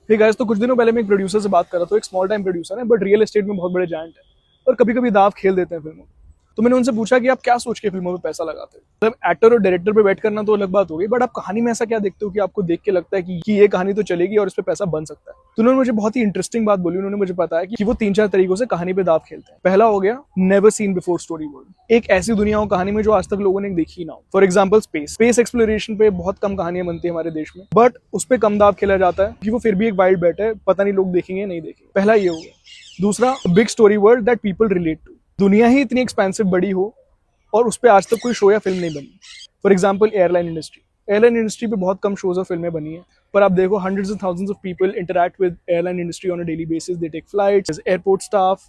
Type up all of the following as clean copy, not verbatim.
ठीक है, तो कुछ दिनों पहले मैं एक प्रोड्यूसर से बात कर रहा था, एक स्मॉल टाइम प्रोड्यूसर है बट रियल एस्टेट में बहुत बड़े जायंट है और कभी कभी दाव खेल देते हैं फिल्मों में। तो मैंने उनसे पूछा कि आप क्या सोच के फिल्मों में पैसा लगाते हैं। मतलब एक्टर और डायरेक्टर पे बैठ करना तो अलग बात हो गई, बट आप कहानी में ऐसा क्या देखते हो कि आपको देख के लगता है कि ये कहानी तो चलेगी और इस पे पैसा बन सकता है। तो उन्होंने मुझे बहुत ही इंटरेस्टिंग बात बोली। उन्होंने मुझे बताया कि वो 3-4 तरीकों से कहानी पे दाव खेलते हैं। पहला हो गया never seen before story world, एक ऐसी दुनिया हो कहानी में जो आज तक लोगों ने देखी ना हो। फॉर एग्जाम्पल स्पेस एक्सप्लोरेशन पे बहुत कम कहानियां बनती है हमारे देश में, बट उस पर कम दाव खेला जाता है कि वो फिर भी एक वाइल्ड बैट है, पता नहीं लोग देखेंगे नहीं देखेंगे। पहला ये हो गया। दूसरा, big story world that people relate to, दुनिया ही इतनी एक्सपेंसिव बड़ी हो और उस पर आज तक कोई शो या फिल्म नहीं बनी। फॉर एग्जाम्पल एयरलाइन इंडस्ट्री पे बहुत कम शोज और फिल्में बनी है, पर आप देखो hundreds and thousands of people interact with airline industry on a daily basis, they take flights, airport staff,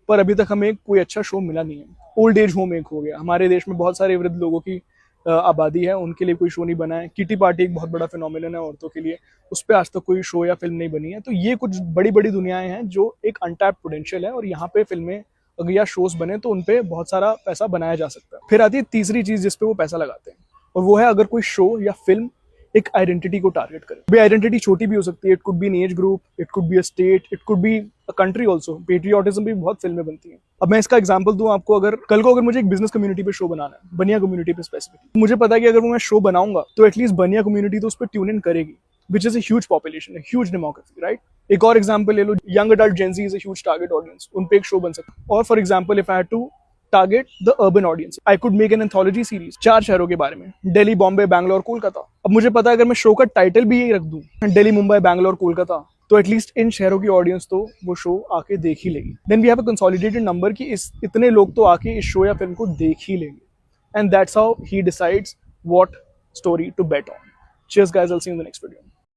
पर अभी तक हमें कोई अच्छा शो मिला नहीं है। ओल्ड एज होम एक हो गया, हमारे देश में बहुत सारे वृद्ध लोगों की आबादी है, उनके लिए कोई शो नहीं बना है। किटी पार्टी एक बहुत बड़ा फिनोमिनन है औरतों के लिए, उस पर आज तक कोई शो या फिल्म नहीं बनी है। तो ये कुछ बड़ी बड़ी दुनियाएं हैं जो एक अनटैप्ड पोटेंशियल है और यहाँ पे फिल्में अगर या शोज बने तो उनपे बहुत सारा पैसा बनाया जा सकता है। फिर आती है तीसरी चीज जिसपे वो पैसा लगाते हैं, और वो है अगर कोई शो या फिल्म एक आइडेंटिटी को टारगेट करे। भाई आइडेंटिटी छोटी भी हो सकती है, it could be an age group, it could be a state, it could be a country also. Patriotism भी बहुत फिल्में बनती हैं। अब मैं इसका एग्जांपल दूं आपको, अगर कल को अगर मुझे एक बिजनेस कम्युनिटी पे शो बनाना है, बनिया कम्युनिटी पे स्पेसिफिक, मुझे पता है कि अगर वो मैं शो बनाऊंगा तो एटलीस्ट बनिया कम्युनिटी तो उस पर ट्यून इन करेगी, which is a huge population, a huge demography, right. एक और एग्जांपल ले लो, young adult Gen Z is a huge target audience, उन पे एक शो बन सकता है। और for example if I had to target the urban audience, I could make an anthology series 4 शहरों के बारे में, दिल्ली, बॉम्बे, बैंगलोर, कोलकाता। अब मुझे पता है अगर मैं शो का टाइटल भी यही रख दूं, दिल्ली, मुंबई, बैंगलोर, कोलकाता, तो एटलीस्ट इन शहरों की ऑडियंस तो वो शो आके देख ही लेगी। Then we have a consolidated number कि इस इतने लोग तो आके इस शो या फिल्म को देख ही लेंगे। And that's how he decides what story to bet on. Cheers guys, I'll see you in the next video.